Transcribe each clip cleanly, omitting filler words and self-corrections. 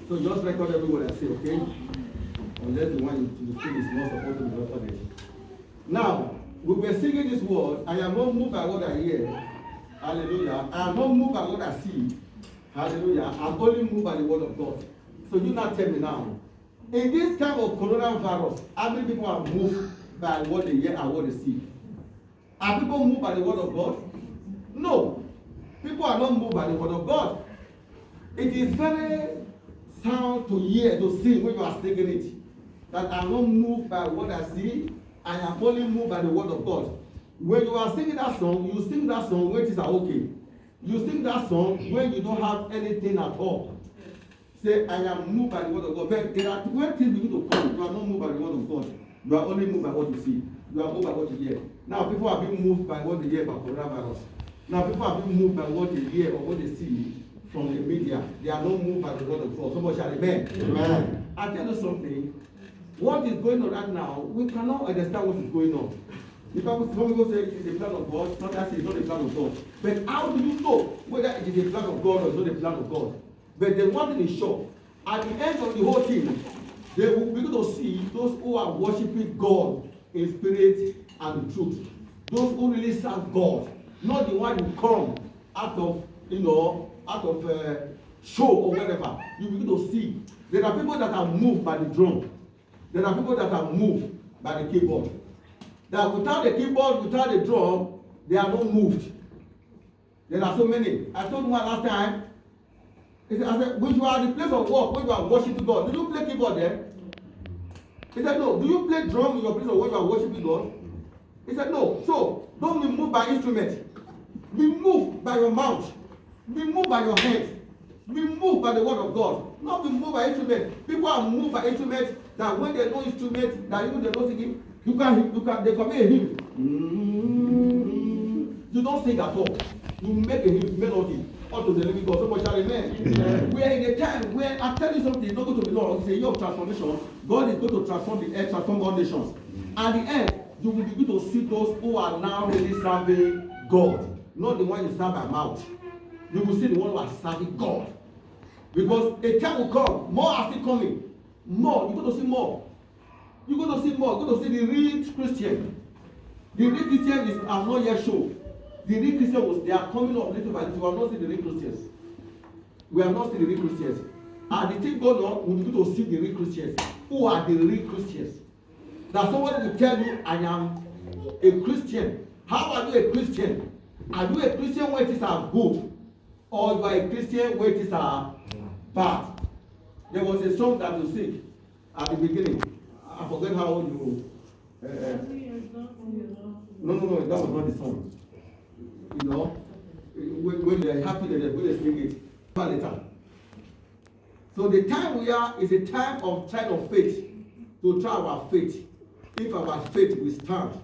So just record everyone and say, okay? Unless the one you feel is not supposed to be recorded. Now, we were singing this word, I am not moved by what I hear. Hallelujah. I am not moved by what I see. Hallelujah. I'm only moved by the word of God. So you now tell me now. In this time of coronavirus, how many people are moved by what they hear and what they see? Are people moved by the word of God? No. People are not moved by the word of God. It is very sound to hear, to sing when you are singing it. That I am not moved by what I see. I am only moved by the word of God. When you are singing that song, you sing that song when things are okay. You sing that song when you don't have anything at all. Say, I am moved by the word of God. But there are, when things begin to come, you are not moved by the word of God. You are only moved by what you see. You are moved by what you hear. Now people are being moved by what they hear about coronavirus. Now people are being moved by what they hear or what they see from the media. They are not moved by the word of God. Somebody shall amen. Amen. I tell you something. What is going on right now, we cannot understand what is going on. Because some people say it is the plan of God, not that it's not the plan of God. But how do you know whether it is the plan of God or it's not the plan of God? But the one thing is sure, at the end of the whole thing, they will be able to see those who are worshiping God in spirit and truth. Those who really serve God, not the one who come out of, show or whatever. You will be able to see. There are people that are moved by the drum. There are people that are moved by the keyboard. That without the keyboard, without the drum, they are not moved. There are so many. I told one last time. I said, when you are at the place of work, when you are worshiping God, do you play keyboard there? He said, no. Do you play drum in your place of when you are worshiping God? He said, no. So, don't be moved by instrument. Be moved by your mouth. Be moved by your hands. Be moved by the word of God. Not be moved by instrument. People are moved by instruments that when they know instrument, that even they don't sing it, they come a hymn. You don't sing at all. You make a hymn melody unto the living God. So much shall amen. We are in a time where I'm telling you something, it's not going to be long. It's a year of transformation. God is going to transform the earth, transform all nations. At the end, you will begin to see those who are now really serving God, not the one you serve by mouth. You will see the one who are serving God. Because a time will come, more are still coming. More, you're going to see more. You're going to see more. You're going to see the real Christian. The real Christians are not yet shown. The real Christians, they are coming up little by little. We have not seen the real Christians. We have not seen the real Christians. And the thing going on, we need to see the real Christians. Who are the real Christians? That somebody will tell you, I am a Christian. How are you a Christian? Are you a Christian when things are good? Or you are a Christian when things are bad? There was a song that you sing at the beginning. I forget how old you. No, that was not the song. You know, when they are happy, they're going to sing it later. So the time we are is a time of trial of faith, to try our faith. If our faith will stand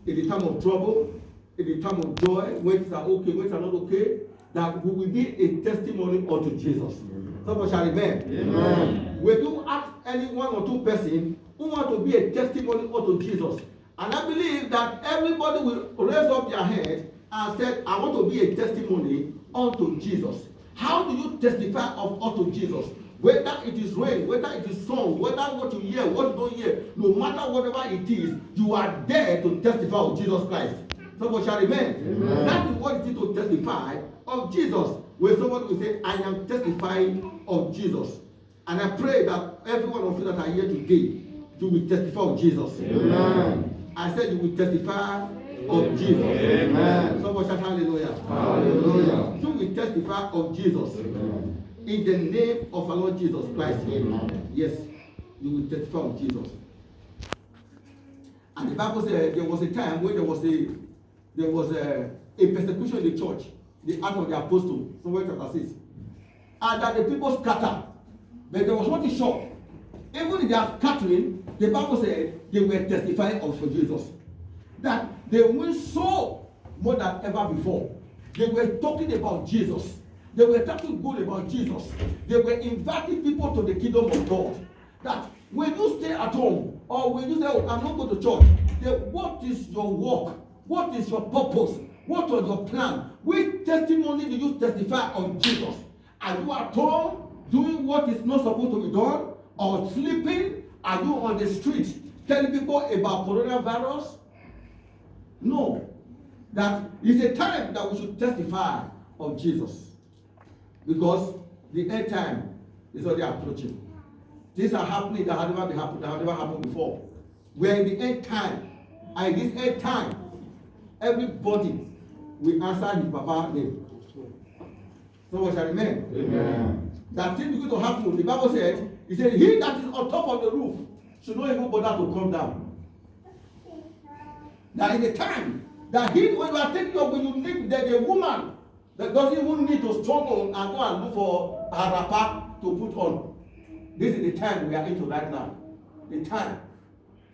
in the time of trouble, in the time of joy, when things are okay, when things are not okay, that we will be a testimony unto Jesus. Somebody shall amen. Amen. When you ask any one or two person who want to be a testimony unto Jesus, and I believe that everybody will raise up their hand and say, I want to be a testimony unto Jesus. How do you testify of unto Jesus? Whether it is rain, whether it is song, whether what you hear, what you don't hear, no matter whatever it is, you are there to testify of Jesus Christ. Somebody shall amen. Amen. That is what it is to testify of Jesus. Where somebody will say, I am testifying of Jesus. And I pray that every one of you that are here today, you will testify of Jesus. Amen. I said you will testify of Jesus. Amen. Somebody shout hallelujah. Hallelujah. You will testify of Jesus. Amen. In the name of our Lord Jesus Christ. Amen. Yes, you will testify of Jesus. And the Bible said there was a time when there was a persecution in the church, the act of the apostle, somewhere chapter 6. And that the people scattered. But there was one thing sure. Even in their scattering, the Bible said they were testifying of for Jesus. That they went so more than ever before. They were talking about Jesus. They were talking good about Jesus. They were inviting people to the kingdom of God. That when you stay at home, or when you say, oh, I'm not going to church, then what is your work? What is your purpose? What was your plan? Which testimony do you testify of Jesus? Are you at home doing what what is not supposed to be done, or sleeping? Are you on the street telling people about coronavirus? No. That is a time that we should testify of Jesus. Because the end time is already approaching. Things are happening that have never happened before. We're in the end time. And in this end time, everybody will answer his Papa's name. So we shall remain. Amen. That thing is going to happen. The Bible said, he said, he that is on top of the roof should not even bother to come down. That in the time that when you are taking up, when you need a woman that doesn't even need to struggle and go and look for a wrapper to put on. This is the time we are into right now. The time.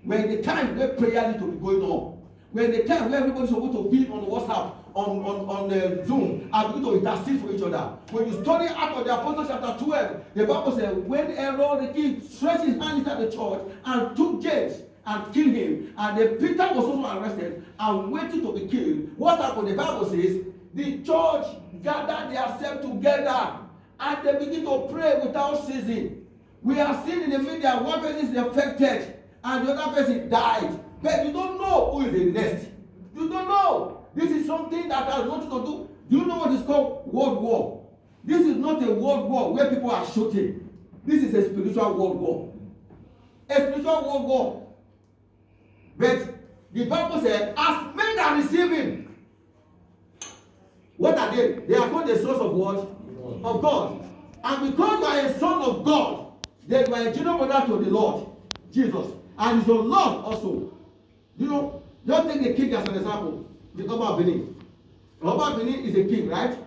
When the time where prayer needs to be going on. When the time where everybody is supposed to be on WhatsApp, on Zoom, and begin to intercede for each other. When you study Acts of the Apostles chapter 12, the Bible says, when Herod the king stretched his hand inside the church and took James and killed him, and then Peter was also arrested and waiting to be killed, what happened? The Bible says, the church gathered themselves together and they begin to pray without ceasing. We are seeing in the media one person is affected and the other person died. But you don't know who is the next. You don't know. This is something that has nothing to do. Do you know what is called world war? This is not a world war where people are shooting. This is a spiritual world war. A spiritual world war. But the Bible said, as men are receiving, what are they? They are called the sons of what? Of God. And because you are a son of God, then you are a junior brother to the Lord, Jesus. And he's your Lord also. You know, just take the king as an example. The Oba of Benin. Oba of Benin is a king, right?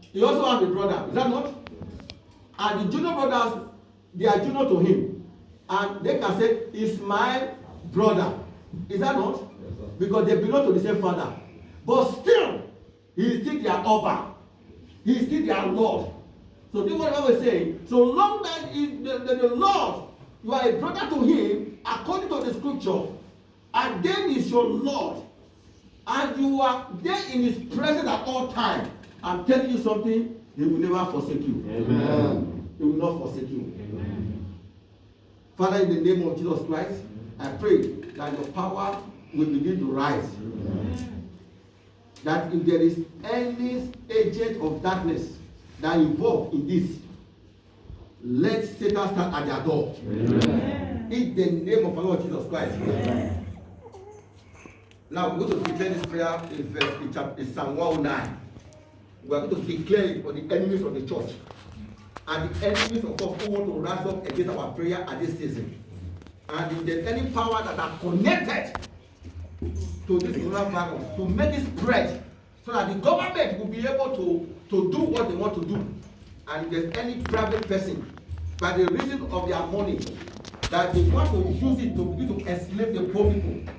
He also has a brother. Is that not? And the junior brothers, they are junior to him. And they can say, it's my brother. Is that not? Yes, because they belong to the same father. But still, he is still their Oba. He is still their Lord. So this is what I was saying. So long that the Lord, you are a brother to him, according to the scripture, and then is your Lord. And you are there in his presence at all times. I'm telling you something, he will never forsake you. Amen. He will not forsake you. Amen. Father, in the name of Jesus Christ, I pray that your power will begin to rise. Amen. That if there is any agent of darkness that involved in this, let Satan stand at their door. Amen. In the name of our Lord Jesus Christ. Amen. Now we're going to declare this prayer in Psalm 109. We are going to declare it for the enemies of the church and the enemies of us who want to rise up against our prayer at this season. And if there's any power that are connected to this coronavirus to make it spread, so that the government will be able to do what they want to do. And if there's any private person, by the reason of their money, that they want to use it to enslave the poor people,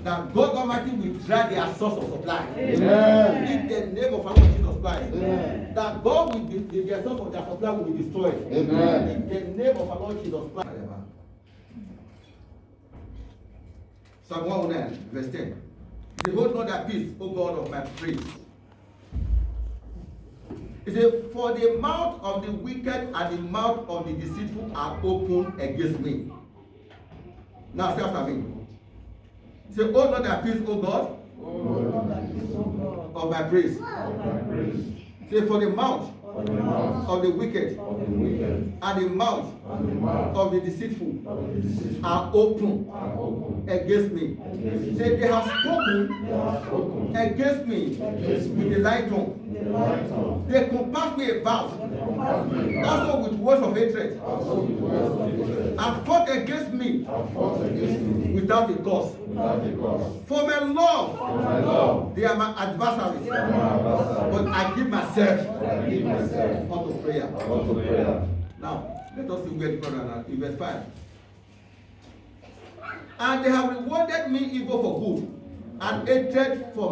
that God Almighty will drive their source of supply. Amen. In the name of our Lord Jesus Christ. Amen. That God will be their source of their supply will be destroyed. Amen. In the name of our Lord Jesus Christ. Psalm 109, verse 10. Behold not thy peace, O God of my praise. It says, for the mouth of the wicked and the mouth of the deceitful are open against me. Now say after me. Say, oh not thy peace, O God, of my praise. Say, for the mouth of the wicked and the mouth of the deceitful are open against me. Say, they have spoken against me with a light tongue. They compass me about also with words of hatred and fought against me without a cause. For my love, they are my adversaries, but I give myself unto prayer. Now, let us see where the brother now in verse 5. And they have rewarded me evil for good, and hatred for